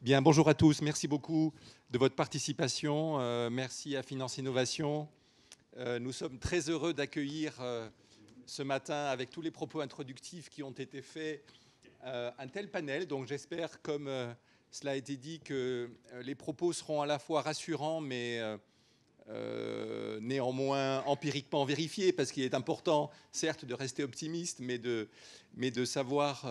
Bien, bonjour à tous. Merci beaucoup de votre participation. Merci à Finance Innovation. Nous sommes très heureux d'accueillir ce matin, avec tous les propos introductifs qui ont été faits, un tel panel. Donc j'espère, comme cela a été dit, que les propos seront à la fois rassurants, mais néanmoins empiriquement vérifiés, parce qu'il est important, certes, de rester optimiste, mais de savoir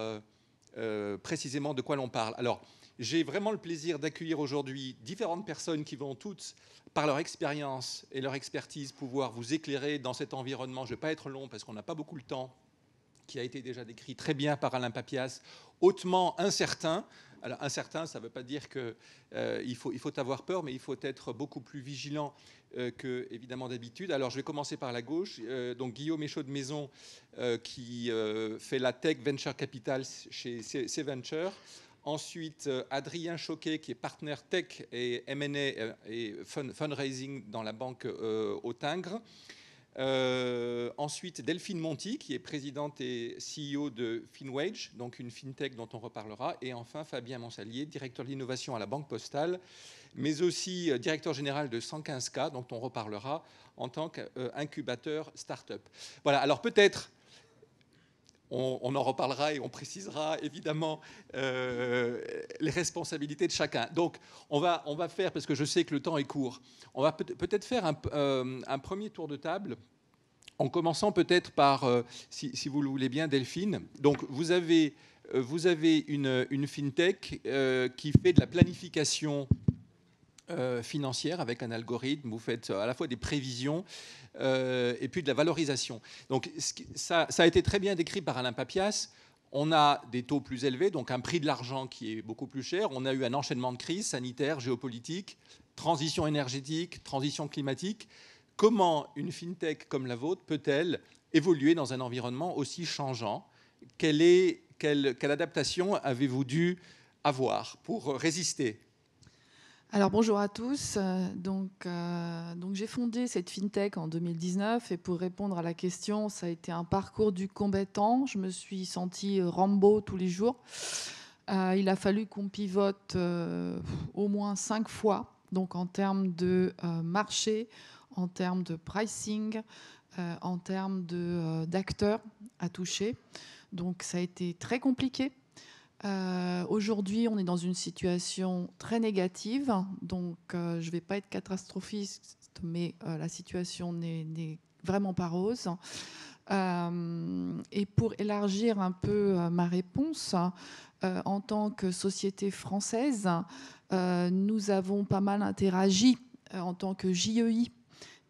précisément de quoi l'on parle. Alors, j'ai vraiment le plaisir d'accueillir aujourd'hui différentes personnes qui vont toutes, par leur expérience et leur expertise, pouvoir vous éclairer dans cet environnement. Je ne vais pas être long parce qu'on n'a pas beaucoup le temps, qui a été déjà décrit très bien par Alain Papias, hautement incertain. Alors, incertain, ça ne veut pas dire qu'il faut avoir peur, mais il faut être beaucoup plus vigilant que, évidemment, d'habitude. Alors, je vais commencer par la gauche. Donc, Guillaume Échaud de Maison, qui fait la Tech Venture Capital chez C-Venture. Ensuite, Adrien Choquet, qui est partenaire tech et M&A et fundraising dans la banque au Tingre. Ensuite, Delphine Monti, qui est présidente et CEO de FinWage, donc une fintech dont on reparlera. Et enfin, Fabien Monsalier, directeur de l'innovation à la Banque Postale, mais aussi directeur général de 115K, dont on reparlera en tant qu'incubateur start-up. Voilà, alors peut-être... On en reparlera et on précisera évidemment les responsabilités de chacun. Donc, on va faire, parce que je sais que le temps est court, on va peut-être faire un premier tour de table, en commençant peut-être par, si vous le voulez bien, Delphine. Donc, vous avez une fintech qui fait de la planification financière avec un algorithme. Vous faites à la fois des prévisions et puis de la valorisation. Donc ça a été très bien décrit par Alain Papias. On a des taux plus élevés, donc un prix de l'argent qui est beaucoup plus cher. On a eu un enchaînement de crises sanitaires, géopolitiques, transition énergétique, transition climatique. Comment une fintech comme la vôtre peut-elle évoluer dans un environnement aussi changeant ? Quelle adaptation avez-vous dû avoir pour résister ? Alors bonjour à tous. Donc j'ai fondé cette fintech en 2019 et pour répondre à la question, ça a été un parcours du combattant. Je me suis sentie Rambo tous les jours. Il a fallu qu'on pivote au moins 5 fois, donc en termes de marché, en termes de pricing, en termes d'acteurs à toucher. Donc ça a été très compliqué. Aujourd'hui, on est dans une situation très négative, donc je ne vais pas être catastrophiste, mais la situation n'est vraiment pas rose. Et pour élargir un peu ma réponse, en tant que société française, nous avons pas mal interagi en tant que JEI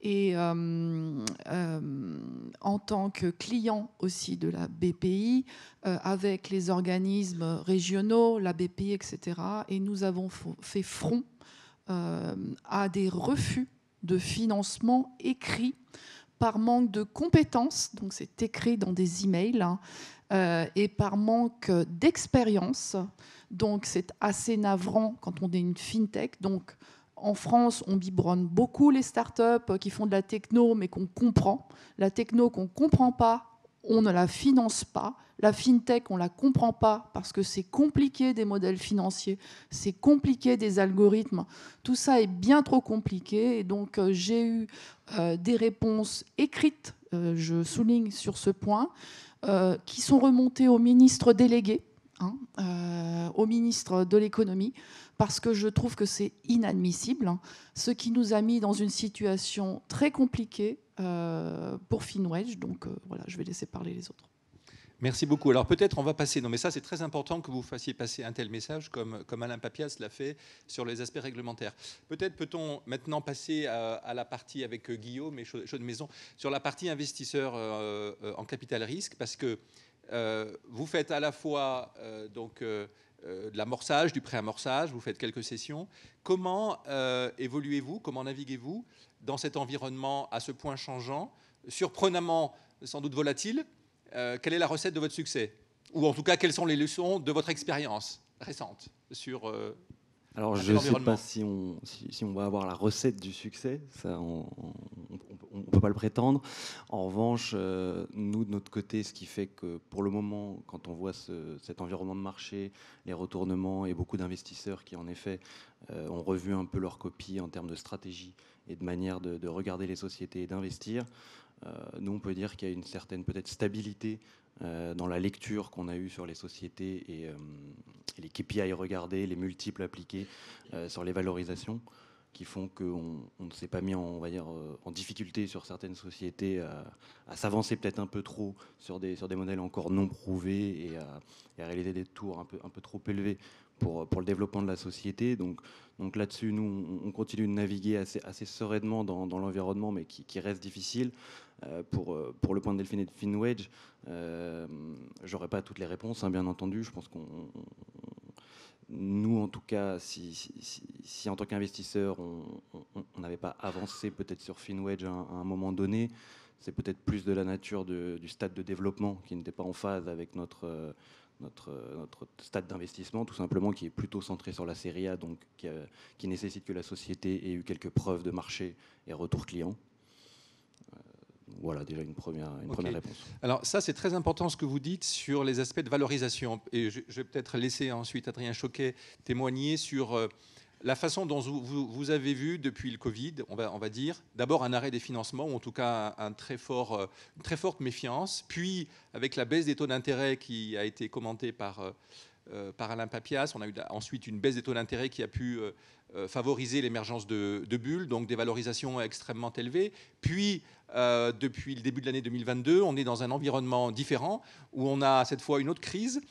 et en tant que client aussi de la BPI, avec les organismes régionaux, la BPI, etc. Et nous avons fait front à des refus de financement écrits par manque de compétences, donc c'est écrit dans des emails, et par manque d'expérience. Donc c'est assez navrant quand on est une fintech. Donc en France, on biberonne beaucoup les startups qui font de la techno, mais qu'on comprend. La techno qu'on ne comprend pas, on ne la finance pas. La fintech, on ne la comprend pas parce que c'est compliqué des modèles financiers, c'est compliqué des algorithmes. Tout ça est bien trop compliqué. Et donc, j'ai eu des réponses écrites, je souligne sur ce point, qui sont remontées au ministre délégué, au ministre de l'économie, parce que je trouve que c'est inadmissible, ce qui nous a mis dans une situation très compliquée pour FinWage. Donc voilà, je vais laisser parler les autres. Merci beaucoup. Alors peut-être on va passer, non mais ça c'est très important que vous fassiez passer un tel message comme Alain Papias l'a fait sur les aspects réglementaires. Peut-être peut-on maintenant passer à la partie avec Guillaume et Chaud de Maison sur la partie investisseur en capital risque, parce que vous faites à la fois de l'amorçage, du pré-amorçage, vous faites quelques sessions. Comment évoluez-vous, comment naviguez-vous dans cet environnement à ce point changeant, surprenamment sans doute volatile? Quelle est la recette de votre succès? Ou en tout cas, quelles sont les leçons de votre expérience récente sur Alors, je ne sais pas si on va avoir la recette du succès. Ça, on on ne peut pas le prétendre. En revanche, nous, de notre côté, ce qui fait que pour le moment, quand on voit cet environnement de marché, les retournements et beaucoup d'investisseurs qui, en effet, ont revu un peu leur copie en termes de stratégie et de manière de regarder les sociétés et d'investir, nous, on peut dire qu'il y a une certaine peut-être stabilité dans la lecture qu'on a eue sur les sociétés et les KPI regardés, les multiples appliqués sur les valorisations, qui font qu'on ne s'est pas mis on va dire, en difficulté sur certaines sociétés à s'avancer peut-être un peu trop sur des modèles encore non prouvés et à réaliser des tours un peu trop élevés pour le développement de la société. Donc là-dessus, nous, on continue de naviguer assez sereinement dans l'environnement, mais qui reste difficile. Pour le point de Delphine et de Finwage, j'aurais pas toutes les réponses, hein, bien entendu. Je pense nous, en tout cas, si en tant qu'investisseur, on n'avait pas avancé peut-être sur Finwage à un moment donné, c'est peut-être plus de la nature du stade de développement qui n'était pas en phase avec notre stade d'investissement, tout simplement, qui est plutôt centré sur la série A, donc qui nécessite que la société ait eu quelques preuves de marché et retour client. Voilà déjà une première réponse. Alors ça, c'est très important ce que vous dites sur les aspects de valorisation. Et je vais peut-être laisser ensuite Adrien Choquet témoigner sur la façon dont vous avez vu depuis le Covid, on va dire, d'abord un arrêt des financements, ou en tout cas une très forte méfiance, puis avec la baisse des taux d'intérêt qui a été commentée par Alain Papias, on a eu ensuite une baisse des taux d'intérêt qui a pu favoriser l'émergence de bulles, donc des valorisations extrêmement élevées. Puis, depuis le début de l'année 2022, on est dans un environnement différent où on a cette fois une autre crise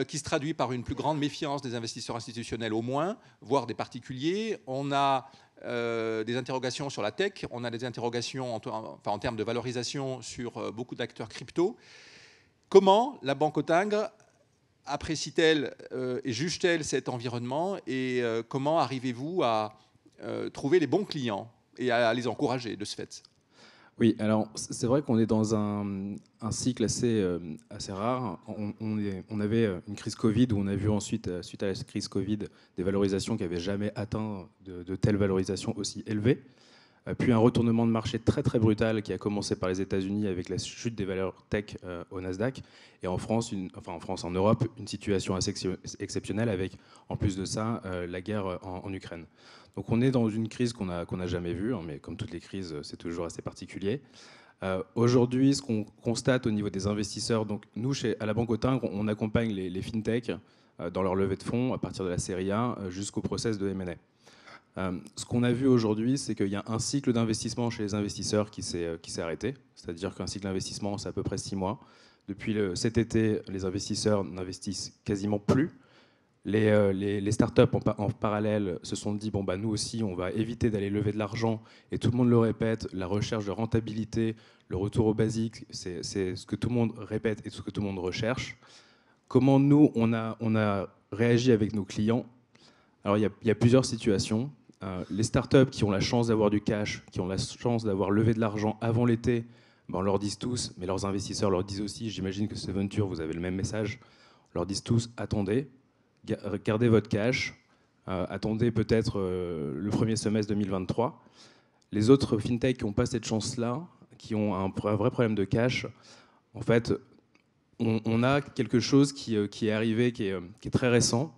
qui se traduit par une plus grande méfiance des investisseurs institutionnels au moins, voire des particuliers. On a des interrogations sur la tech, on a des interrogations en termes de valorisation sur beaucoup d'acteurs crypto. Comment la Banque Autingre apprécie-t-elle et juge-t-elle cet environnement et comment arrivez-vous à trouver les bons clients et à les encourager de ce fait? Oui, alors c'est vrai qu'on est dans un cycle assez rare. On avait une crise Covid où on a vu ensuite, suite à la crise Covid, des valorisations qui n'avaient jamais atteint de telles valorisations aussi élevées. Puis un retournement de marché très très brutal qui a commencé par les États-Unis avec la chute des valeurs tech au Nasdaq. Et en France, en Europe, une situation assez exceptionnelle avec, en plus de ça, la guerre en Ukraine. Donc on est dans une crise qu'on n'a jamais vue, hein, mais comme toutes les crises, c'est toujours assez particulier. Aujourd'hui, ce qu'on constate au niveau des investisseurs, donc nous, à la Banque Autingre, on accompagne les fintechs dans leur levée de fonds à partir de la série A jusqu'au process de M&A. Ce qu'on a vu aujourd'hui, c'est qu'il y a un cycle d'investissement chez les investisseurs qui s'est arrêté. C'est-à-dire qu'un cycle d'investissement, c'est à peu près 6 mois. Depuis cet été, les investisseurs n'investissent quasiment plus. Les startups en parallèle se sont dit, nous aussi, on va éviter d'aller lever de l'argent. Et tout le monde le répète, la recherche de rentabilité, le retour au basique, c'est ce que tout le monde répète et ce que tout le monde recherche. Comment nous, on a réagi avec nos clients? Alors, il y a plusieurs situations. Les startups qui ont la chance d'avoir du cash, qui ont la chance d'avoir levé de l'argent avant l'été, on leur disent tous, mais leurs investisseurs leur disent aussi, j'imagine que c'est Venture, vous avez le même message, on leur disent tous, attendez, gardez votre cash, attendez peut-être le premier semestre 2023. Les autres fintechs qui n'ont pas cette chance-là, qui ont un vrai problème de cash, en fait, on a quelque chose qui est arrivé, qui est très récent,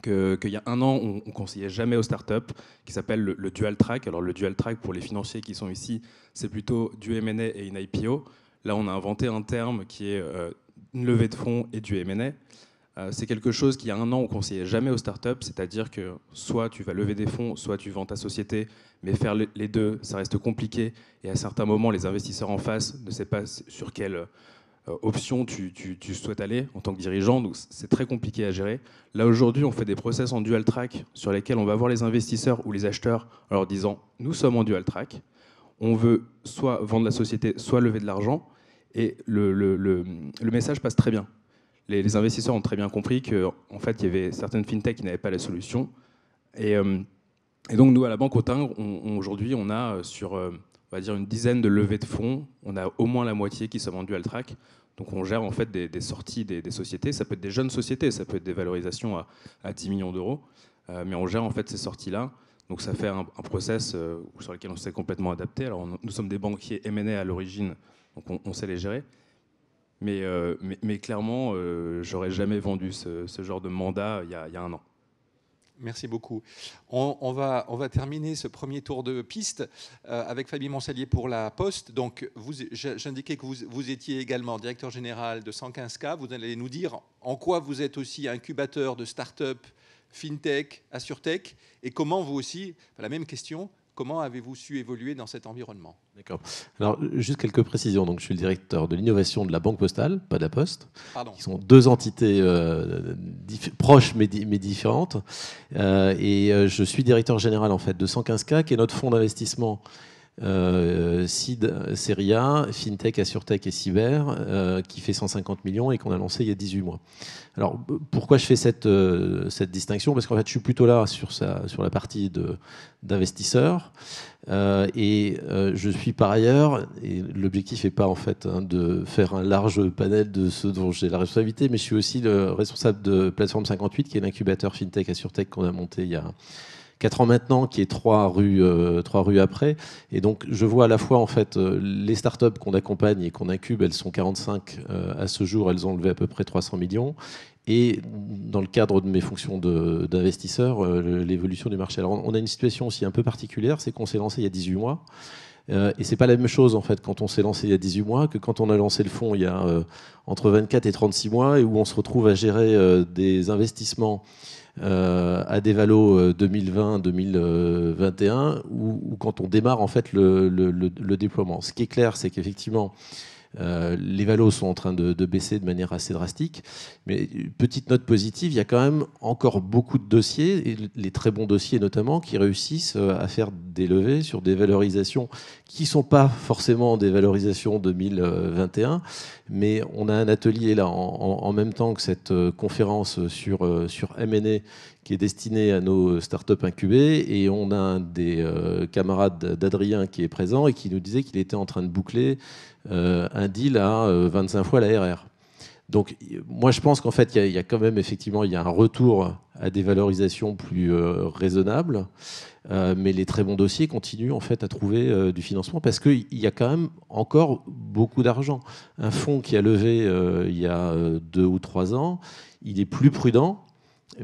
qu'il y a un an, on ne conseillait jamais aux startups, qui s'appelle le dual track. Alors le dual track, pour les financiers qui sont ici, c'est plutôt du M&A et une IPO. Là, on a inventé un terme qui est une levée de fonds et du M&A. C'est quelque chose qu'il y a un an, on ne conseillait jamais aux startups, c'est-à-dire que soit tu vas lever des fonds, soit tu vends ta société, mais faire les deux, ça reste compliqué. Et à certains moments, les investisseurs en face ne savent pas sur quelle option tu souhaites aller en tant que dirigeant, donc c'est très compliqué à gérer. Là aujourd'hui, on fait des process en dual track sur lesquels on va voir les investisseurs ou les acheteurs en leur disant nous sommes en dual track, on veut soit vendre la société, soit lever de l'argent, et le message passe très bien. Les investisseurs ont très bien compris qu'en fait, il y avait certaines fintechs qui n'avaient pas la solution. Et donc, nous, à la Banque Autingre, aujourd'hui, on a sur on va dire une dizaine de levées de fonds, on a au moins la moitié qui sont en dual track. Donc on gère en fait des sorties des sociétés. Ça peut être des jeunes sociétés, ça peut être des valorisations à 10 millions d'euros. Mais on gère en fait ces sorties-là. Donc ça fait un process sur lequel on s'est complètement adapté. Alors nous sommes des banquiers M&A à l'origine, donc on sait les gérer. Mais clairement, j'aurais jamais vendu ce genre de mandat il y a un an. Merci beaucoup. On va terminer ce premier tour de piste avec Fabien Monsalier pour la Poste. Donc, j'indiquais que vous étiez également directeur général de 115K. Vous allez nous dire en quoi vous êtes aussi incubateur de start-up, fintech, assurtech, et comment vous aussi, la même question, comment avez-vous su évoluer dans cet environnement? D'accord. Alors, juste quelques précisions. Donc, je suis le directeur de l'innovation de la Banque Postale, pas de la Poste, qui sont deux entités proches mais différentes. Je suis directeur général en fait de 115K, qui est notre fonds d'investissement Seed, Série A, FinTech, AssurTech et Cyber, qui fait 150 millions et qu'on a lancé il y a 18 mois. Alors, pourquoi je fais cette distinction? Parce qu'en fait, je suis plutôt là sur la partie d'investisseurs. Je suis par ailleurs, et l'objectif n'est pas en fait de faire un large panel de ceux dont j'ai la responsabilité, mais je suis aussi le responsable de Plateforme 58, qui est l'incubateur FinTech, AssurTech qu'on a monté il y a 4 ans maintenant, qui est 3 rues après. Et donc, je vois à la fois en fait les startups qu'on accompagne et qu'on incube, elles sont 45 à ce jour, elles ont levé à peu près 300 millions. Et dans le cadre de mes fonctions d'investisseur, l'évolution du marché. Alors, on a une situation aussi un peu particulière, c'est qu'on s'est lancé il y a 18 mois. Et c'est pas la même chose en fait quand on s'est lancé il y a 18 mois que quand on a lancé le fonds il y a entre 24 et 36 mois et où on se retrouve à gérer des investissements à des valos 2020-2021 ou quand on démarre en fait le déploiement. Ce qui est clair, c'est qu'effectivement les valos sont en train de baisser de manière assez drastique. Mais petite note positive, il y a quand même encore beaucoup de dossiers, et les très bons dossiers notamment, qui réussissent à faire des levées sur des valorisations qui ne sont pas forcément des valorisations 2021. Mais on a un atelier là en même temps que cette conférence sur M&A qui est destiné à nos startups incubées. Et on a un des camarades d'Adrien qui est présent et qui nous disait qu'il était en train de boucler un deal à 25 fois la RR. Donc moi je pense qu'en fait il y a quand même effectivement il y a un retour à des valorisations plus raisonnables, mais les très bons dossiers continuent en fait à trouver du financement parce qu'il y a quand même encore beaucoup d'argent. Un fonds qui a levé il y a 2 ou 3 ans, il est plus prudent,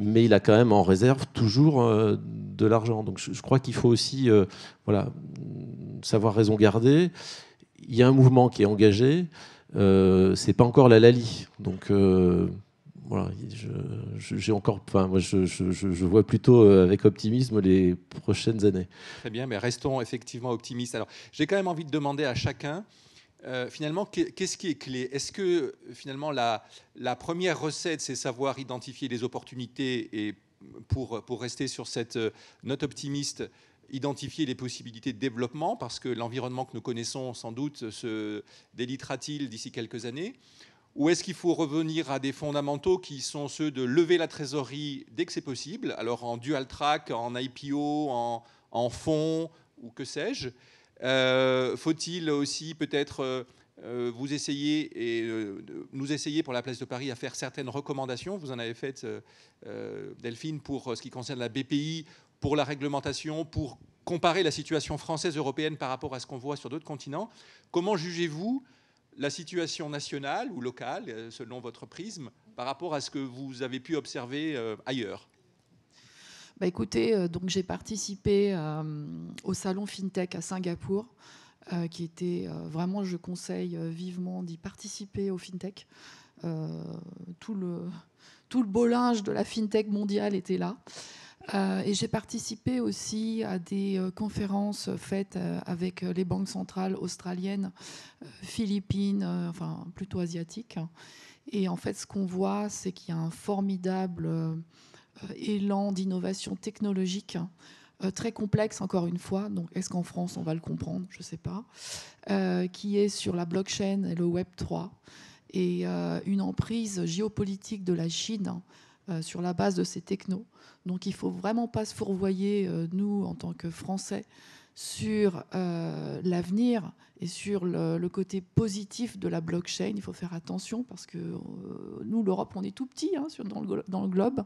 mais il a quand même en réserve toujours de l'argent. Donc je crois qu'il faut aussi savoir raison garder. Il y a un mouvement qui est engagé. C'est pas encore la Lali. Donc voilà, j'ai encore. Enfin, moi, je vois plutôt avec optimisme les prochaines années. Très bien, mais restons effectivement optimistes. Alors, j'ai quand même envie de demander à chacun. Finalement, qu'est-ce qui est clé? Est-ce que finalement la première recette, c'est savoir identifier les opportunités et pour rester sur cette note optimiste, identifier les possibilités de développement parce que l'environnement que nous connaissons sans doute se délitera-t-il d'ici quelques années? Ou est-ce qu'il faut revenir à des fondamentaux qui sont ceux de lever la trésorerie dès que c'est possible, alors en dual track, en IPO, en fonds ou que sais-je? Faut-il aussi peut-être vous essayer et nous essayer pour la place de Paris à faire certaines recommandations? Vous en avez faites, Delphine, pour ce qui concerne la BPI, pour la réglementation, pour comparer la situation française européenne par rapport à ce qu'on voit sur d'autres continents. Comment jugez-vous la situation nationale ou locale, selon votre prisme, par rapport à ce que vous avez pu observer ailleurs? Écoutez, donc j'ai participé au salon FinTech à Singapour, qui était vraiment, je conseille vivement d'y participer au FinTech. Tout le beau linge de la FinTech mondiale était là. Et j'ai participé aussi à des conférences faites avec les banques centrales australiennes, philippines, enfin plutôt asiatiques. Et en fait, ce qu'on voit, c'est qu'il y a un formidable élan d'innovation technologique, très complexe encore une fois. Donc, est-ce qu'en France, on va le comprendre? Je ne sais pas. Qui est sur la blockchain et le Web 3 et une emprise géopolitique de la Chine sur la base de ces technos. Donc il ne faut vraiment pas se fourvoyer, nous, en tant que Français, sur l'avenir et sur le côté positif de la blockchain. Il faut faire attention parce que nous, l'Europe, on est tout petit dans le globe.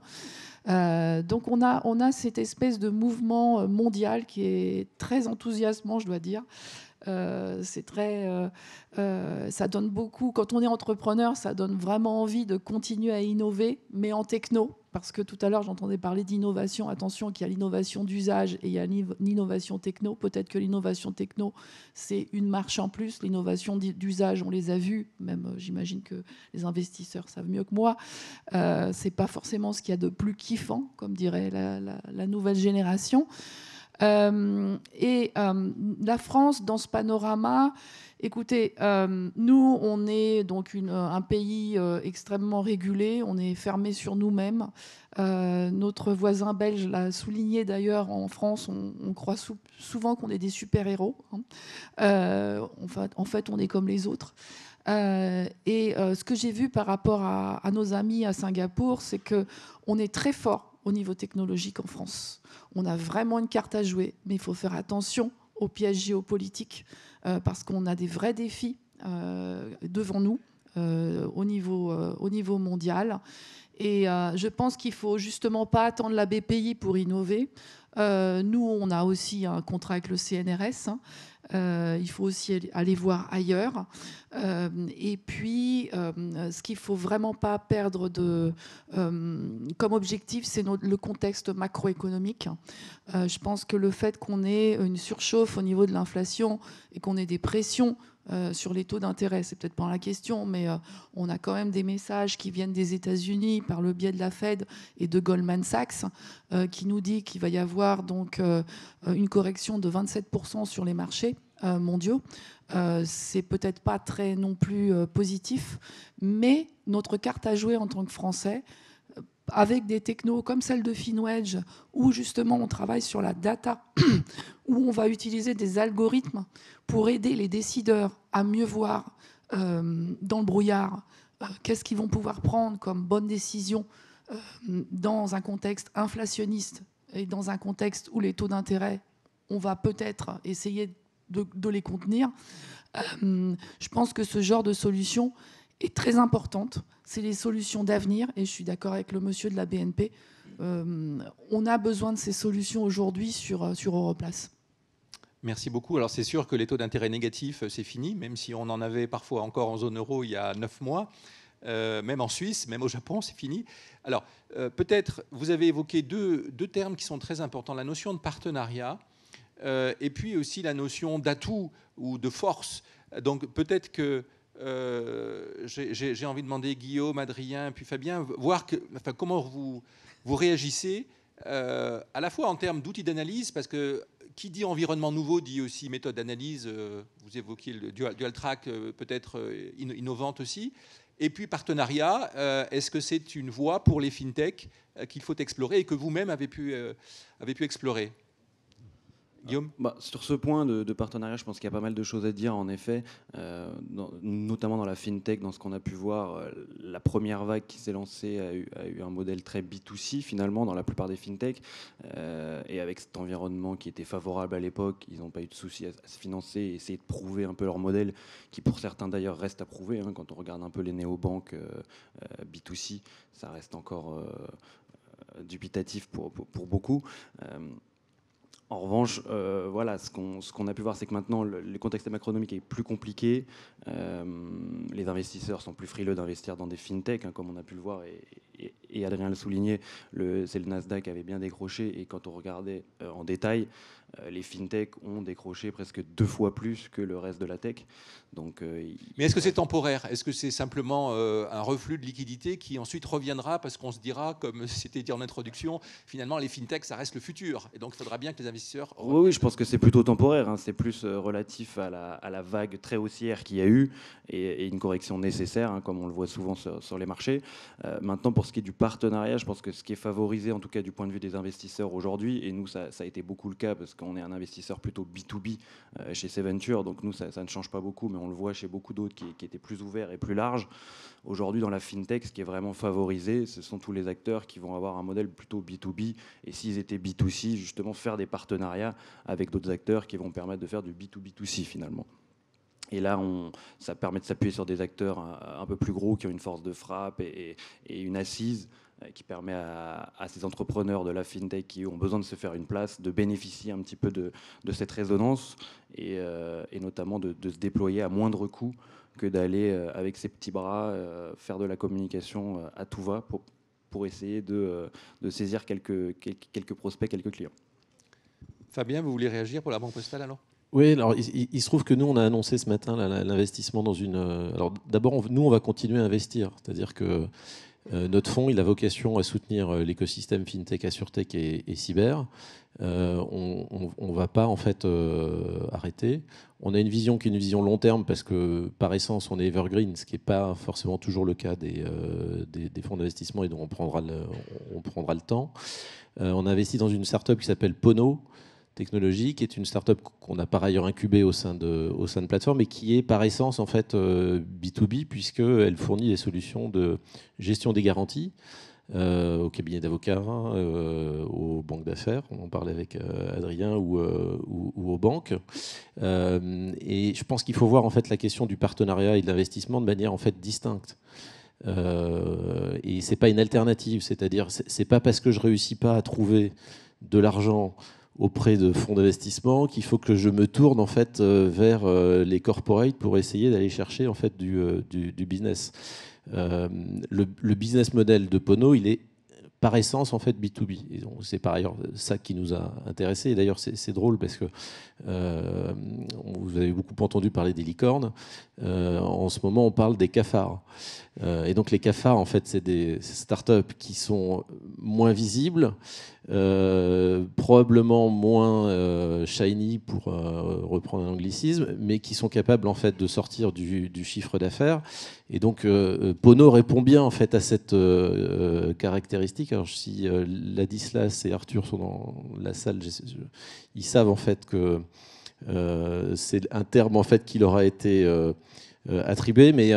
Donc on a cette espèce de mouvement mondial qui est très enthousiasmant, je dois dire. C'est très, ça donne beaucoup. Quand on est entrepreneur, ça donne vraiment envie de continuer à innover, mais en techno. Parce que tout à l'heure, j'entendais parler d'innovation. Attention qu'il y a l'innovation d'usage et il y a l'innovation techno. Peut-être que l'innovation techno, c'est une marche en plus. L'innovation d'usage, on les a vues. Même, j'imagine que les investisseurs savent mieux que moi. C'est pas forcément ce qu'il y a de plus kiffant, comme dirait la nouvelle génération. La France, dans ce panorama, écoutez, nous, on est donc un pays extrêmement régulé, on est fermé sur nous-mêmes. Notre voisin belge l'a souligné d'ailleurs, en France, on croit souvent qu'on est des super-héros. En fait, on est comme les autres. Ce que j'ai vu par rapport à nos amis à Singapour, c'est qu'on est très fort au niveau technologique en France. On a vraiment une carte à jouer, mais il faut faire attention aux pièges géopolitiques parce qu'on a des vrais défis devant nous au niveau mondial. Et je pense qu'il ne faut justement pas attendre la BPI pour innover. Nous, on a aussi un contrat avec le CNRS. Il faut aussi aller voir ailleurs. Et puis, ce qu'il ne faut vraiment pas perdre comme objectif, c'est le contexte macroéconomique. Je pense que le fait qu'on ait une surchauffe au niveau de l'inflation et qu'on ait des pressions sur les taux d'intérêt, c'est peut-être pas la question, mais on a quand même des messages qui viennent des États-Unis par le biais de la Fed et de Goldman Sachs qui nous dit qu'il va y avoir donc une correction de 27% sur les marchés mondiaux. C'est peut-être pas très non plus positif, mais notre carte à jouer en tant que Français, avec des technos comme celle de FinWedge, où justement on travaille sur la data, où on va utiliser des algorithmes pour aider les décideurs à mieux voir dans le brouillard qu'est-ce qu'ils vont pouvoir prendre comme bonne décision dans un contexte inflationniste et dans un contexte où les taux d'intérêt, on va peut-être essayer de les contenir. Je pense que ce genre de solution est très importante. C'est les solutions d'avenir, et je suis d'accord avec le monsieur de la BNP. On a besoin de ces solutions aujourd'hui sur Europlace. Merci beaucoup. Alors c'est sûr que les taux d'intérêt négatifs, c'est fini, même si on en avait parfois encore en zone euro il y a 9 mois. Même en Suisse, même au Japon, c'est fini. Alors peut-être, vous avez évoqué deux termes qui sont très importants. La notion de partenariat et puis aussi la notion d'atout ou de force. Donc peut-être que j'ai envie de demander Guillaume, Adrien, puis Fabien, voir comment vous réagissez à la fois en termes d'outils d'analyse, parce que qui dit environnement nouveau dit aussi méthode d'analyse. Vous évoquiez le dual track, peut-être innovante aussi. Et puis partenariat, est-ce que c'est une voie pour les fintechs qu'il faut explorer et que vous-même avez pu explorer ? Guillaume ? Sur ce point de partenariat, je pense qu'il y a pas mal de choses à dire, en effet, notamment dans la fintech, dans ce qu'on a pu voir. La première vague qui s'est lancée a eu un modèle très B2C, finalement, dans la plupart des fintechs. Et avec cet environnement qui était favorable à l'époque, ils n'ont pas eu de souci à se financer et essayer de prouver un peu leur modèle, qui pour certains d'ailleurs reste à prouver. Quand on regarde un peu les néobanques B2C, ça reste encore dubitatif pour beaucoup. En revanche, voilà, ce qu'on a pu voir, c'est que maintenant, le contexte macroéconomique est plus compliqué. Les investisseurs sont plus frileux d'investir dans des fintechs, comme on a pu le voir, et Adrien le soulignait, c'est le Nasdaq qui avait bien décroché, et quand on regardait en détail, les fintechs ont décroché presque 2 fois plus que le reste de la tech. Donc, mais est-ce que c'est temporaire ? Est-ce que c'est simplement un reflux de liquidité qui ensuite reviendra parce qu'on se dira, comme c'était dit en introduction, finalement les fintechs ça reste le futur et donc il faudra bien que les investisseurs... Oui, je pense que c'est plutôt temporaire. C'est plus relatif à la vague très haussière qu'il y a eu et une correction nécessaire, comme on le voit souvent sur les marchés. Maintenant, pour ce qui est du partenariat, je pense que ce qui est favorisé, en tout cas du point de vue des investisseurs aujourd'hui, et nous ça a été beaucoup le cas parce qu'on est un investisseur plutôt B2B chez Seventure, donc nous ça ne change pas beaucoup, mais on le voit chez beaucoup d'autres qui étaient plus ouverts et plus larges. Aujourd'hui, dans la FinTech, ce qui est vraiment favorisé, ce sont tous les acteurs qui vont avoir un modèle plutôt B2B, et s'ils étaient B2C, justement faire des partenariats avec d'autres acteurs qui vont permettre de faire du B2B2C finalement. Et là, ça permet de s'appuyer sur des acteurs un peu plus gros qui ont une force de frappe et une assise qui permet à ces entrepreneurs de la FinTech qui ont besoin de se faire une place, de bénéficier un petit peu de cette résonance et notamment de se déployer à moindre coût que d'aller avec ses petits bras faire de la communication à tout va pour essayer de saisir quelques prospects, quelques clients. Fabien, vous voulez réagir pour la Banque Postale alors ? Oui, alors il se trouve que nous, on a annoncé ce matin l'investissement dans une... Alors d'abord, nous, on va continuer à investir. C'est-à-dire que notre fonds, il a vocation à soutenir l'écosystème FinTech, AssureTech et cyber. On ne va pas en fait arrêter. On a une vision qui est une vision long terme parce que par essence, on est evergreen, ce qui n'est pas forcément toujours le cas des fonds d'investissement et dont on prendra le temps. On a investi dans une start-up qui s'appelle Pono Technologies, qui est une start-up qu'on a par ailleurs incubée au sein de plateforme et qui est par essence en fait B2B puisqu'elle fournit des solutions de gestion des garanties aux cabinets d'avocats, aux banques d'affaires, on en parlait avec Adrien, ou aux banques. Et je pense qu'il faut voir en fait la question du partenariat et de l'investissement de manière en fait distincte. Et c'est pas une alternative, c'est-à-dire c'est pas parce que je réussis pas à trouver de l'argent auprès de fonds d'investissement qu'il faut que je me tourne en fait vers les corporates pour essayer d'aller chercher en fait du business. Le business model de Pono, il est par essence en fait B2B. Et c'est par ailleurs ça qui nous a intéressés. Et d'ailleurs c'est drôle parce que vous avez beaucoup entendu parler des licornes. En ce moment on parle des cafards. Et donc les cafards en fait c'est des startups qui sont moins visibles, probablement moins shiny pour reprendre un anglicisme, mais qui sont capables en fait de sortir du chiffre d'affaires. Et donc Pono répond bien en fait à cette caractéristique. Alors si Ladislas et Arthur sont dans la salle, ils savent en fait que c'est un terme en fait qui leur a été attribué, mais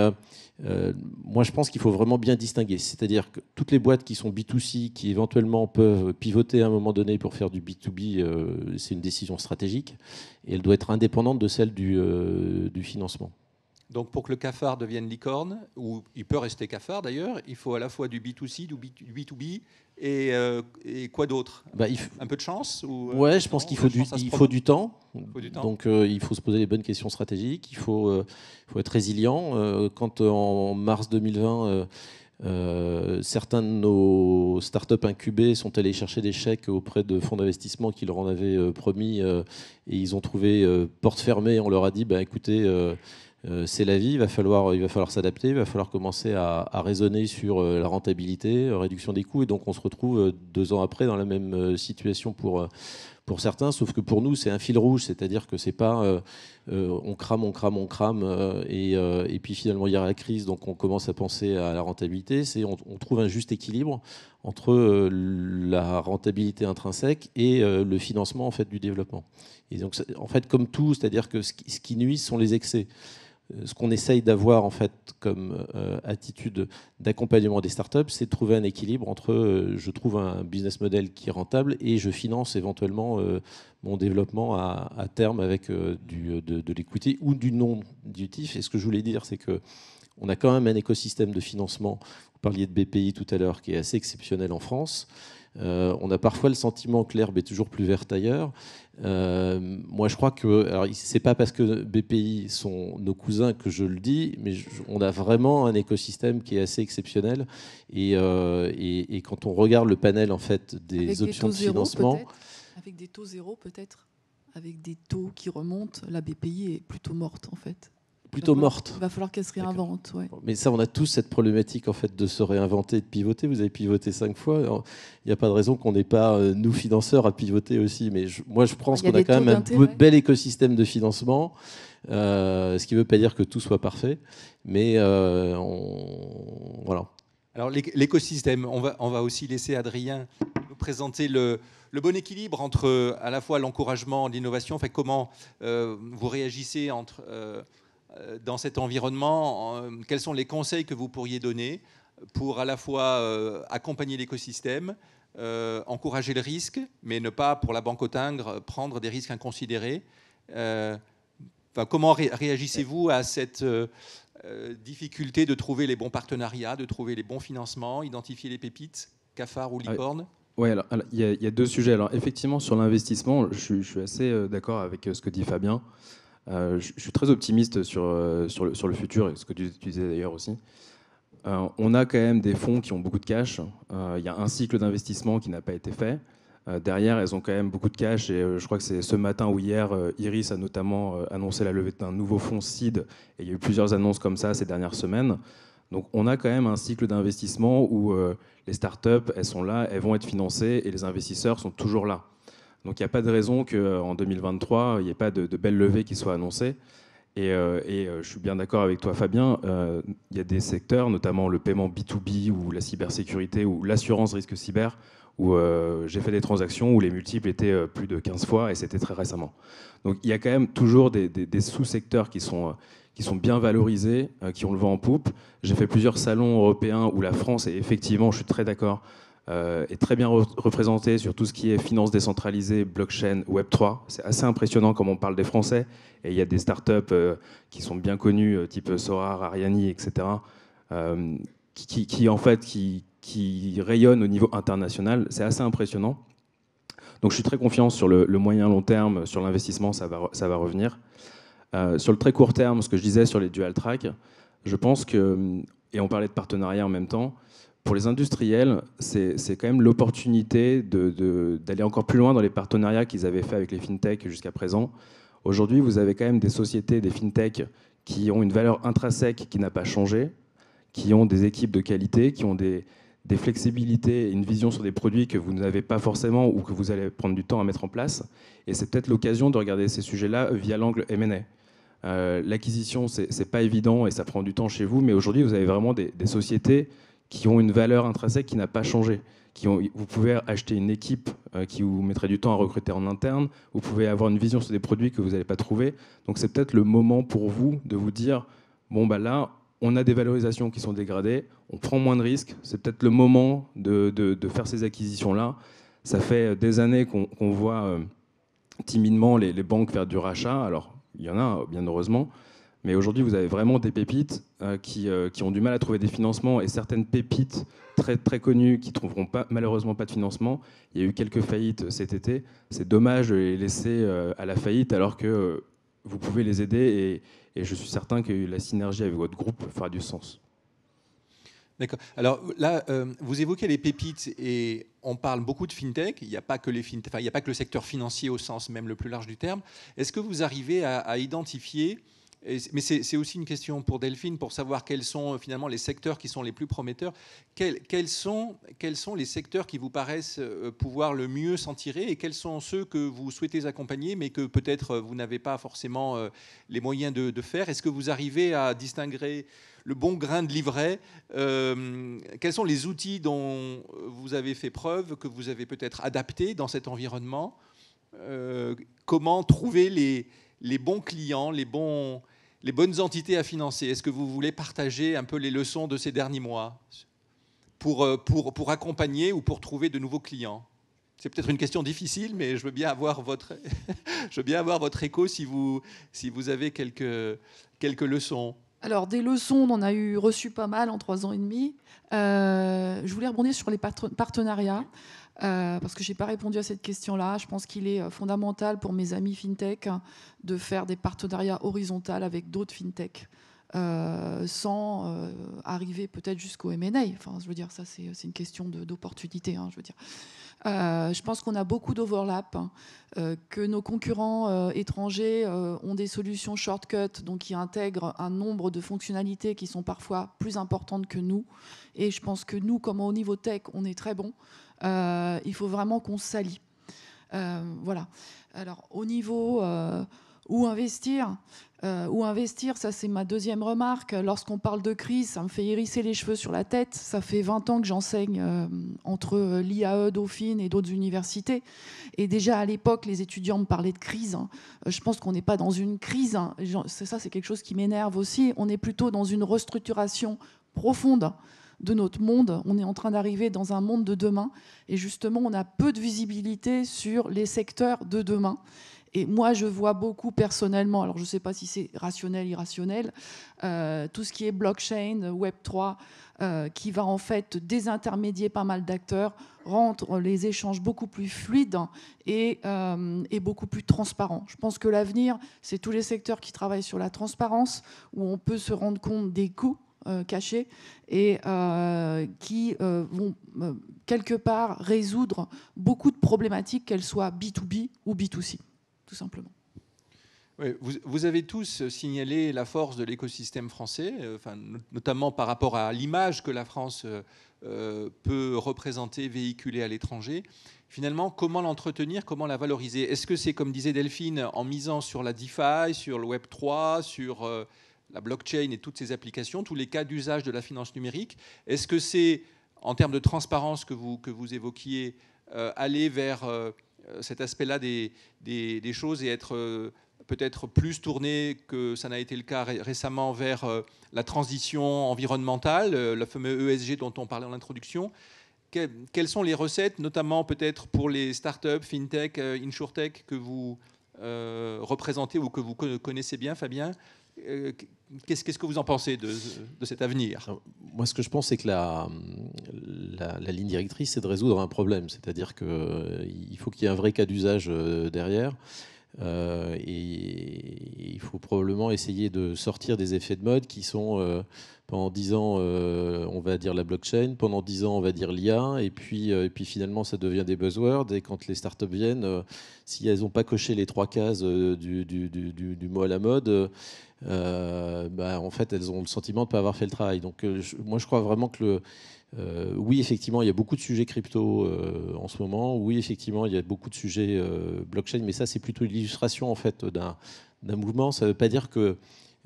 moi je pense qu'il faut vraiment bien distinguer. C'est-à-dire que toutes les boîtes qui sont B2C, qui éventuellement peuvent pivoter à un moment donné pour faire du B2B, c'est une décision stratégique et elle doit être indépendante de celle du financement. Donc pour que le cafard devienne licorne, ou il peut rester cafard d'ailleurs, il faut à la fois du B2C, du B2B et quoi d'autre ? Un peu de chance ou, ouais, je pense qu'il faut du temps. Donc il faut se poser les bonnes questions stratégiques, il faut être résilient. Quand en mars 2020, certains de nos startups incubés sont allés chercher des chèques auprès de fonds d'investissement qui leur en avaient promis et ils ont trouvé porte fermée. On leur a dit écoutez, c'est la vie, il va falloir s'adapter, il va falloir commencer à raisonner sur la rentabilité, réduction des coûts, et donc on se retrouve 2 ans après dans la même situation pour certains, sauf que pour nous c'est un fil rouge, c'est-à-dire que c'est pas on crame et puis finalement il y a la crise, donc on commence à penser à la rentabilité. On trouve un juste équilibre entre la rentabilité intrinsèque et le financement en fait du développement. Et donc en fait comme tout, c'est-à-dire que ce qui nuit sont les excès. Ce qu'on essaye d'avoir en fait comme attitude d'accompagnement des startups, c'est de trouver un équilibre entre je trouve un business model qui est rentable et je finance éventuellement mon développement à terme avec de l'equity ou du non-dilutif. Et ce que je voulais dire, c'est que on a quand même un écosystème de financement. Vous parliez de BPI tout à l'heure, qui est assez exceptionnel en France. On a parfois le sentiment que l'herbe est toujours plus verte ailleurs. Moi, je crois que, alors, c'est pas parce que BPI sont nos cousins que je le dis, mais on a vraiment un écosystème qui est assez exceptionnel. Et quand on regarde le panel en fait des options de financement, avec des taux zéro peut-être, avec des taux qui remontent, la BPI est plutôt morte en fait. Plutôt morte. Il va falloir qu'elle se réinvente. Ouais. Mais ça, on a tous cette problématique en fait de se réinventer, de pivoter. Vous avez pivoté 5 fois. Il n'y a pas de raison qu'on n'ait pas, nous financeurs, à pivoter aussi. Mais moi, je pense qu'on a quand même un bel écosystème de financement. Ce qui ne veut pas dire que tout soit parfait. Mais voilà. Alors l'écosystème, on va aussi laisser Adrien nous présenter le bon équilibre entre à la fois l'encouragement, l'innovation, enfin, comment vous réagissez dans cet environnement, quels sont les conseils que vous pourriez donner pour à la fois accompagner l'écosystème, encourager le risque, mais ne pas, pour la banque au Tingre, prendre des risques inconsidérés. Comment réagissez-vous à cette difficulté de trouver les bons partenariats, de trouver les bons financements, identifier les pépites, cafards ou licornes? Oui, alors, il y a deux sujets. Alors, effectivement, sur l'investissement, je suis assez d'accord avec ce que dit Fabien. Je suis très optimiste sur le futur, et ce que tu disais d'ailleurs aussi. On a quand même des fonds qui ont beaucoup de cash. Il y a un cycle d'investissement qui n'a pas été fait. Derrière, elles ont quand même beaucoup de cash. Et je crois que c'est ce matin ou hier, Iris a notamment annoncé la levée d'un nouveau fonds seed. Et il y a eu plusieurs annonces comme ça ces dernières semaines. Donc on a quand même un cycle d'investissement où les startups, elles sont là, elles vont être financées et les investisseurs sont toujours là. Donc il n'y a pas de raison qu'en 2023, il n'y ait pas de belles levées qui soient annoncées. Et je suis bien d'accord avec toi, Fabien. Il y a des secteurs, notamment le paiement B2B ou la cybersécurité ou l'assurance risque cyber, où j'ai fait des transactions où les multiples étaient plus de 15 fois, et c'était très récemment. Donc il y a quand même toujours des sous-secteurs qui sont bien valorisés, qui ont le vent en poupe. J'ai fait plusieurs salons européens où la France, et effectivement, je suis très d'accord, est très bien représentée sur tout ce qui est finance décentralisée, blockchain, Web3. C'est assez impressionnant comme on parle des Français. Et il y a des startups qui sont bien connues, type Sorar, Ariani, etc., qui rayonnent au niveau international. C'est assez impressionnant. Donc je suis très confiant sur le moyen long terme, sur l'investissement, ça va revenir. Sur le très court terme, ce que je disais sur les dual track, je pense que, et on parlait de partenariat en même temps, pour les industriels, c'est quand même l'opportunité d'aller encore plus loin dans les partenariats qu'ils avaient fait avec les fintechs jusqu'à présent. Aujourd'hui, vous avez quand même des sociétés, des fintechs, qui ont une valeur intrinsèque qui n'a pas changé, qui ont des équipes de qualité, qui ont des flexibilités et une vision sur des produits que vous n'avez pas forcément ou que vous allez prendre du temps à mettre en place. Et c'est peut-être l'occasion de regarder ces sujets-là via l'angle M&A. L'acquisition, c'est pas évident et ça prend du temps chez vous, mais aujourd'hui, vous avez vraiment des sociétés qui ont une valeur intrinsèque qui n'a pas changé. Vous pouvez acheter une équipe qui vous mettrait du temps à recruter en interne, vous pouvez avoir une vision sur des produits que vous n'allez pas trouver. Donc c'est peut-être le moment pour vous de vous dire, bon bah là, on a des valorisations qui sont dégradées, on prend moins de risques, c'est peut-être le moment de faire ces acquisitions-là. Ça fait des années qu'on voit timidement les banques faire du rachat, alors il y en a bien heureusement, mais aujourd'hui, vous avez vraiment des pépites qui ont du mal à trouver des financements, et certaines pépites très, très connues qui ne trouveront malheureusement pas de financement. Il y a eu quelques faillites cet été. C'est dommage de les laisser à la faillite alors que vous pouvez les aider, et je suis certain que la synergie avec votre groupe fera du sens. D'accord. Alors là, vous évoquez les pépites et on parle beaucoup de fintech. Il n'y a pas que il n'y a pas que le secteur financier au sens même le plus large du terme. Est-ce que vous arrivez à identifier, mais c'est aussi une question pour Delphine, pour savoir quels sont finalement les secteurs qui sont les plus prometteurs. Quels sont les secteurs qui vous paraissent pouvoir le mieux s'en tirer, et quels sont ceux que vous souhaitez accompagner mais que peut-être vous n'avez pas forcément les moyens de faire? Est-ce que vous arrivez à distinguer le bon grain de livret? Quels sont les outils dont vous avez fait preuve, que vous avez peut-être adaptés dans cet environnement? Comment trouver les bons clients, les bonnes entités à financer? Est-ce que vous voulez partager un peu les leçons de ces derniers mois pour accompagner ou pour trouver de nouveaux clients? C'est peut-être une question difficile, mais je veux bien avoir votre, écho si vous avez quelques leçons. Alors, des leçons, on en a reçu pas mal en 3 ans et demi. Je voulais rebondir sur les partenariats, parce que je n'ai pas répondu à cette question-là. Je pense qu'il est fondamental pour mes amis fintech de faire des partenariats horizontaux avec d'autres fintech, sans arriver peut-être jusqu'au M&A. Enfin, je veux dire, ça, c'est une question d'opportunité, je veux dire. Je pense qu'on a beaucoup d'overlap, que nos concurrents étrangers ont des solutions shortcut, donc qui intègrent un nombre de fonctionnalités qui sont parfois plus importantes que nous. Et je pense que nous, comme au niveau tech, on est très bons. Il faut vraiment qu'on s'allie. Voilà. Alors, au niveau Où investir ? Où investir, ça c'est ma deuxième remarque. Lorsqu'on parle de crise, ça me fait hérisser les cheveux sur la tête. Ça fait 20 ans que j'enseigne entre l'IAE, Dauphine et d'autres universités. Et déjà à l'époque, les étudiants me parlaient de crise. Je pense qu'on n'est pas dans une crise. Ça, c'est quelque chose qui m'énerve aussi. On est plutôt dans une restructuration profonde de notre monde. On est en train d'arriver dans un monde de demain. Et justement, on a peu de visibilité sur les secteurs de demain. Et moi, je vois beaucoup personnellement, alors je ne sais pas si c'est rationnel, irrationnel, tout ce qui est blockchain, Web3, qui va en fait désintermédier pas mal d'acteurs, rendre les échanges beaucoup plus fluides et beaucoup plus transparents. Je pense que l'avenir, c'est tous les secteurs qui travaillent sur la transparence, où on peut se rendre compte des coûts cachés et qui vont quelque part résoudre beaucoup de problématiques, qu'elles soient B2B ou B2C. Tout simplement. Oui, vous avez tous signalé la force de l'écosystème français, notamment par rapport à l'image que la France peut représenter, véhiculer à l'étranger. Finalement, comment l'entretenir, comment la valoriser ? Est-ce que c'est, comme disait Delphine, en misant sur la DeFi, sur le Web3, sur la blockchain et toutes ces applications, tous les cas d'usage de la finance numérique ? Est-ce que c'est, en termes de transparence que vous évoquiez, aller vers cet aspect-là des choses et être peut-être plus tourné que ça n'a été le cas récemment vers la transition environnementale, le fameux ESG dont on parlait en introduction. Quelles sont les recettes, notamment peut-être pour les startups, fintech, insurtech que vous représentez ou que vous connaissez bien, Fabien ? Qu'est-ce que vous en pensez de cet avenir ? Moi, ce que je pense, c'est que la ligne directrice, c'est de résoudre un problème. C'est-à-dire qu'il faut qu'il y ait un vrai cas d'usage derrière. Et il faut probablement essayer de sortir des effets de mode qui sont pendant 10 ans, on va dire la blockchain, pendant 10 ans, on va dire l'IA, et puis finalement, ça devient des buzzwords. Et quand les startups viennent, si elles n'ont pas coché les 3 cases du mot à la mode, en fait, elles ont le sentiment de ne pas avoir fait le travail. Donc, moi, je crois vraiment que oui, effectivement, il y a beaucoup de sujets crypto en ce moment. Oui, effectivement, il y a beaucoup de sujets blockchain, mais ça, c'est plutôt l'illustration en fait d'un mouvement. Ça ne veut pas dire que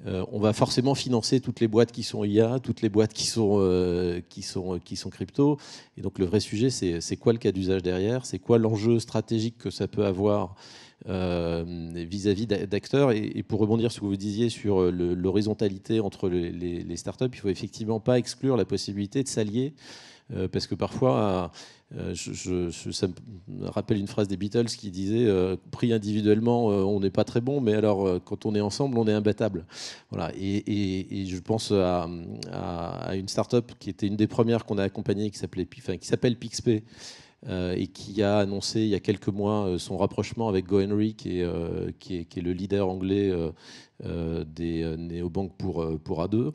on va forcément financer toutes les boîtes qui sont IA, toutes les boîtes qui sont crypto. Et donc, le vrai sujet, c'est quoi le cas d'usage derrière ? C'est quoi l'enjeu stratégique que ça peut avoir vis-à-vis d'acteurs. Et pour rebondir sur ce que vous disiez sur l'horizontalité entre les startups, il ne faut effectivement pas exclure la possibilité de s'allier, parce que parfois, ça me rappelle une phrase des Beatles qui disait pris individuellement, on n'est pas très bon, mais alors quand on est ensemble, on est imbattable. Voilà. Et je pense à une startup qui était une des premières qu'on a accompagnée, qui s'appelle PixPay, et qui a annoncé il y a quelques mois son rapprochement avec GoHenry, qui est le leader anglais des néobanques pour A2.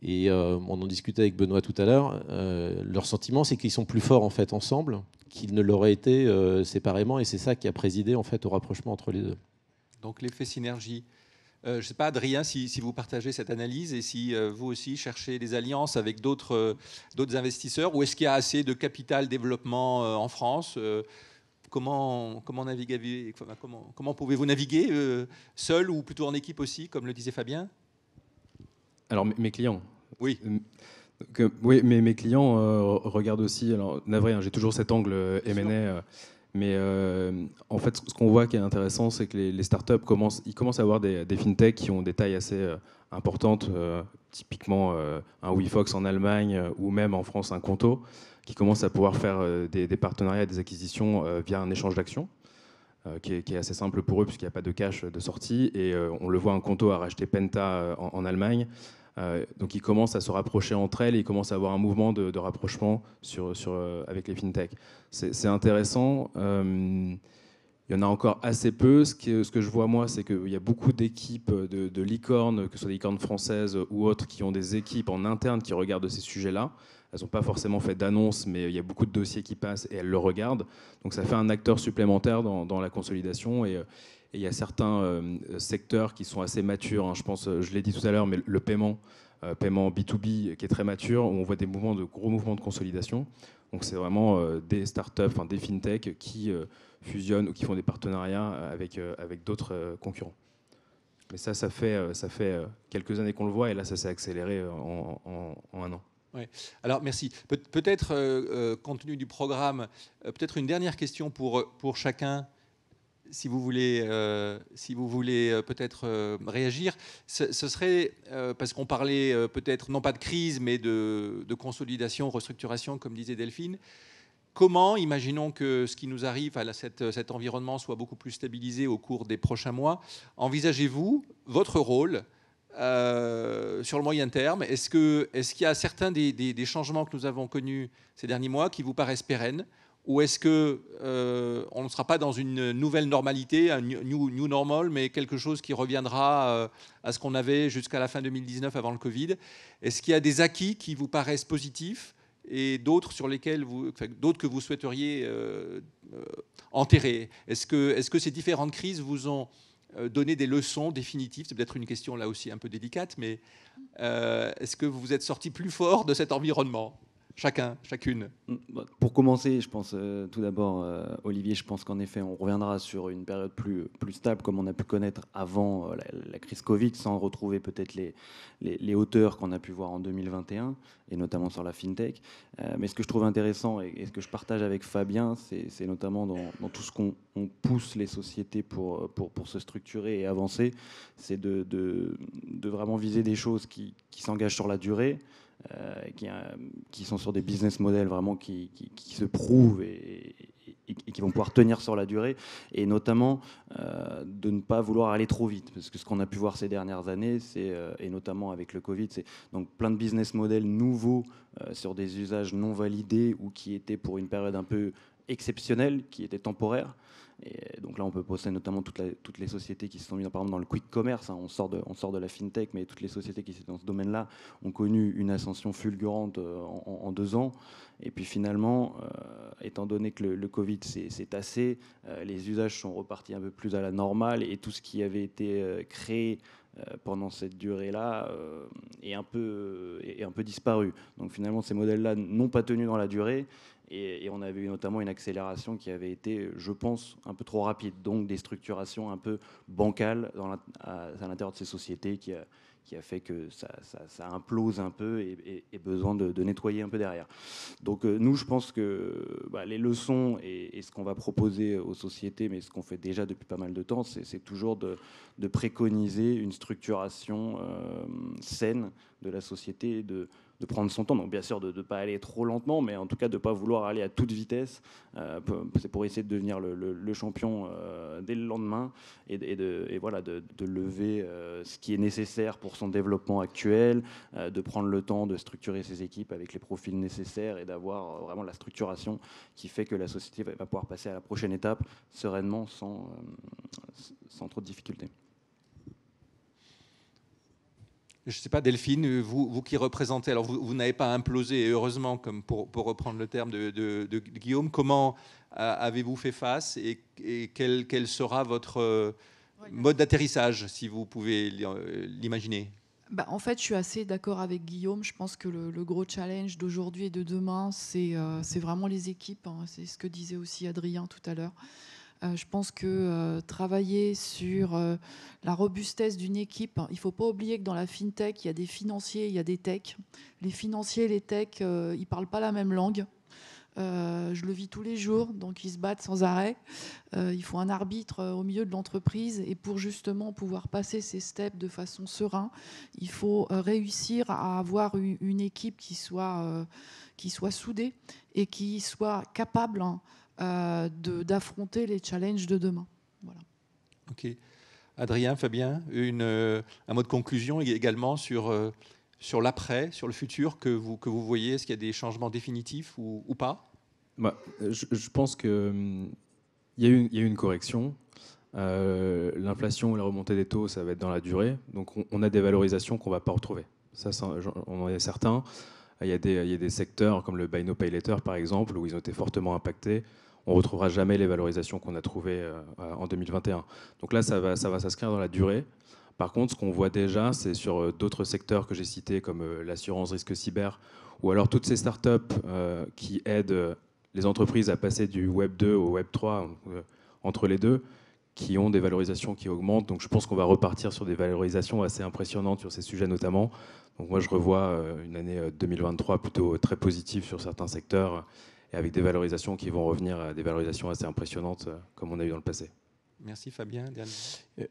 Et on en discutait avec Benoît tout à l'heure. Leur sentiment, c'est qu'ils sont plus forts en fait ensemble qu'ils ne l'auraient été séparément, et c'est ça qui a présidé en fait au rapprochement entre les deux. Donc l'effet synergie. Je ne sais pas, Adrien, si vous partagez cette analyse et si vous aussi cherchez des alliances avec d'autres investisseurs, ou est-ce qu'il y a assez de capital développement en France ? Comment pouvez-vous naviguer seul ou plutôt en équipe aussi, comme le disait Fabien ? Alors mes clients. Oui. Oui, mais mes clients regardent aussi. Alors navré, j'ai toujours cet angle M&A. Mais en fait, ce qu'on voit qui est intéressant, c'est que les startups commencent à avoir des fintechs qui ont des tailles assez importantes, typiquement un WeFox en Allemagne ou même en France un Conto, qui commencent à pouvoir faire des partenariats et des acquisitions via un échange d'actions, qui est assez simple pour eux puisqu'il n'y a pas de cash de sortie. Et on le voit, un Conto a racheté Penta en Allemagne. Donc ils commencent à se rapprocher entre elles et ils commencent à avoir un mouvement de rapprochement avec les fintechs. C'est intéressant. Il y en a encore assez peu. Ce que je vois moi, c'est qu'il y a beaucoup d'équipes de licornes, que ce soit des licornes françaises ou autres, qui ont des équipes en interne qui regardent ces sujets-là. Elles n'ont pas forcément fait d'annonce, mais il y a beaucoup de dossiers qui passent et elles le regardent. Donc ça fait un acteur supplémentaire dans la consolidation. Et il y a certains secteurs qui sont assez matures. Je pense, je l'ai dit tout à l'heure, mais le paiement B2B qui est très mature, où on voit gros mouvements de consolidation. Donc c'est vraiment des startups, des fintechs qui fusionnent ou qui font des partenariats avec d'autres concurrents. Mais ça fait quelques années qu'on le voit, et là, ça s'est accéléré en un an. Ouais. Alors, merci. Peut-être, compte tenu du programme, peut-être une dernière question pour chacun, si vous voulez peut-être réagir. Ce serait, parce qu'on parlait peut-être, non pas de crise, mais de consolidation, restructuration, comme disait Delphine. Comment, imaginons que ce qui nous arrive, cet environnement soit beaucoup plus stabilisé au cours des prochains mois, envisagez-vous votre rôle sur le moyen terme? Est-ce qu'il y a certains des changements que nous avons connus ces derniers mois qui vous paraissent pérennes? Ou est-ce qu'on ne sera pas dans une nouvelle normalité, un new normal, mais quelque chose qui reviendra à ce qu'on avait jusqu'à la fin 2019 avant le Covid? Est-ce qu'il y a des acquis qui vous paraissent positifs et d'autres d'autres que vous souhaiteriez enterrer? Est-ce que ces différentes crises vous ont donné des leçons définitives? C'est peut-être une question là aussi un peu délicate, mais est-ce que vous vous êtes sorti plus fort de cet environnement? Chacune. Pour commencer, je pense tout d'abord, Olivier, je pense qu'en effet, on reviendra sur une période plus stable comme on a pu connaître avant la crise Covid, sans retrouver peut-être les hauteurs qu'on a pu voir en 2021, et notamment sur la FinTech. Mais ce que je trouve intéressant et ce que je partage avec Fabien, c'est notamment dans tout ce qu'on pousse les sociétés pour se structurer et avancer, c'est de vraiment viser des choses qui s'engagent sur la durée, qui sont sur des business models vraiment qui se prouvent et qui vont pouvoir tenir sur la durée, et notamment de ne pas vouloir aller trop vite, parce que ce qu'on a pu voir ces dernières années, et notamment avec le Covid, c'est donc plein de business models nouveaux sur des usages non validés ou qui étaient pour une période un peu exceptionnelle, qui étaient temporaires. Et donc là, on peut penser notamment toutes les sociétés qui se sont mises, par exemple, dans le quick commerce. On sort de la fintech, mais toutes les sociétés qui étaient dans ce domaine-là ont connu une ascension fulgurante en 2 ans. Et puis finalement, étant donné que le Covid s'est tassé, les usages sont repartis un peu plus à la normale, et tout ce qui avait été créé pendant cette durée-là est un peu disparu. Donc finalement, ces modèles-là n'ont pas tenu dans la durée. Et on avait eu notamment une accélération qui avait été, je pense, un peu trop rapide. Donc des structurations un peu bancales à l'intérieur de ces sociétés qui a fait que ça implose un peu et besoin de nettoyer un peu derrière. Donc nous, je pense que les leçons et ce qu'on va proposer aux sociétés, mais ce qu'on fait déjà depuis pas mal de temps, c'est toujours de préconiser une structuration saine de la société, de prendre son temps, donc bien sûr de ne pas aller trop lentement, mais en tout cas de ne pas vouloir aller à toute vitesse. C'est pour essayer de devenir le champion dès le lendemain, et voilà, de lever ce qui est nécessaire pour son développement actuel, de prendre le temps de structurer ses équipes avec les profils nécessaires, et d'avoir vraiment la structuration qui fait que la société va pouvoir passer à la prochaine étape sereinement, sans trop de difficultés. Je ne sais pas, Delphine, vous qui représentez, alors vous n'avez pas implosé, et heureusement, comme pour reprendre le terme de Guillaume, comment avez-vous fait face, et quel sera votre mode d'atterrissage, si vous pouvez l'imaginer? En fait, je suis assez d'accord avec Guillaume. Je pense que le gros challenge d'aujourd'hui et de demain, c'est vraiment les équipes. C'est ce que disait aussi Adrien tout à l'heure. Je pense que travailler sur la robustesse d'une équipe, il ne faut pas oublier que dans la FinTech, il y a des financiers, il y a des techs. Les financiers et les techs, ils ne parlent pas la même langue. Je le vis tous les jours, donc ils se battent sans arrêt. Il faut un arbitre au milieu de l'entreprise, et pour justement pouvoir passer ces steps de façon sereine, il faut réussir à avoir une équipe qui soit soudée et qui soit capable d'affronter les challenges de demain. Voilà. Ok. Adrien, Fabien, un mot de conclusion également sur l'après, sur le futur que vous voyez. Est-ce qu'il y a des changements définitifs ou pas? Je pense qu'il y a eu une correction. L'inflation et la remontée des taux, ça va être dans la durée. Donc on a des valorisations qu'on ne va pas retrouver. Ça, on en est certain. Il y a des secteurs comme le Buy Now Pay Later, par exemple, où ils ont été fortement impactés. On ne retrouvera jamais les valorisations qu'on a trouvées en 2021. Donc là, ça va s'inscrire dans la durée. Par contre, ce qu'on voit déjà, c'est sur d'autres secteurs que j'ai cités, comme l'assurance risque cyber, ou alors toutes ces startups qui aident les entreprises à passer du Web 2 au Web 3, entre les deux, qui ont des valorisations qui augmentent. Donc je pense qu'on va repartir sur des valorisations assez impressionnantes sur ces sujets notamment. Donc moi je revois une année 2023 plutôt très positive sur certains secteurs et avec des valorisations qui vont revenir à des valorisations assez impressionnantes comme on a eu dans le passé. Merci Fabien.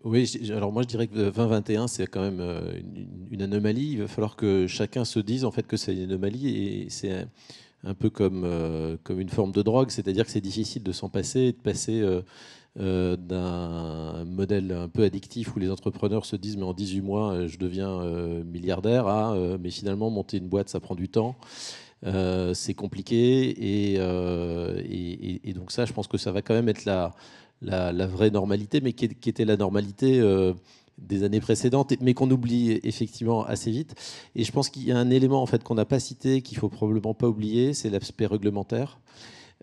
Oui, alors moi je dirais que 2021 c'est quand même une anomalie. Il va falloir que chacun se dise en fait que c'est une anomalie et c'est un peu comme une forme de drogue, c'est-à-dire que c'est difficile de s'en passer, de passer d'un modèle un peu addictif où les entrepreneurs se disent mais en 18 mois je deviens milliardaire mais finalement monter une boîte ça prend du temps. C'est compliqué et donc ça je pense que ça va quand même être la vraie normalité, mais qui était la normalité des années précédentes, mais qu'on oublie effectivement assez vite. Et je pense qu'il y a un élément en fait qu'on n'a pas cité, qu'il faut probablement pas oublier, c'est l'aspect réglementaire.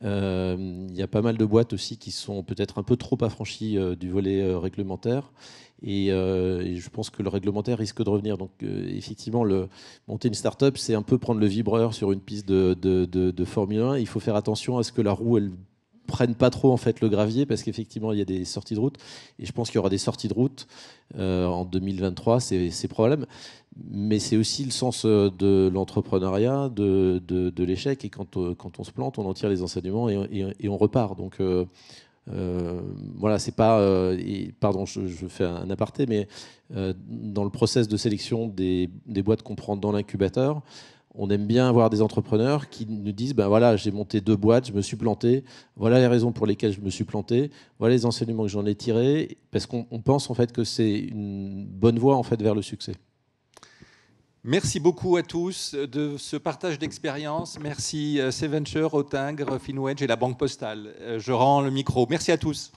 Il y a pas mal de boîtes aussi qui sont peut-être un peu trop affranchies du volet réglementaire. Et je pense que le réglementaire risque de revenir. Donc effectivement, monter une start-up, c'est un peu prendre le vibreur sur une piste de Formule 1. Il faut faire attention à ce que la roue, elle prennent pas trop en fait le gravier parce qu'effectivement il y a des sorties de route et je pense qu'il y aura des sorties de route en 2023, c'est probable, mais c'est aussi le sens de l'entrepreneuriat, de l'échec, et quand on se plante on en tire les enseignements et on repart. Donc voilà, c'est pas pardon, je fais un aparté, mais dans le process de sélection des boîtes qu'on prend dans l'incubateur, on aime bien avoir des entrepreneurs qui nous disent ben voilà, j'ai monté 2 boîtes, je me suis planté, voilà les raisons pour lesquelles je me suis planté, voilà les enseignements que j'en ai tirés, parce qu'on pense en fait que c'est une bonne voie en fait vers le succès. Merci beaucoup à tous de ce partage d'expérience. Merci Seventure, Autingre, Finwedge et la Banque Postale. Je rends le micro. Merci à tous.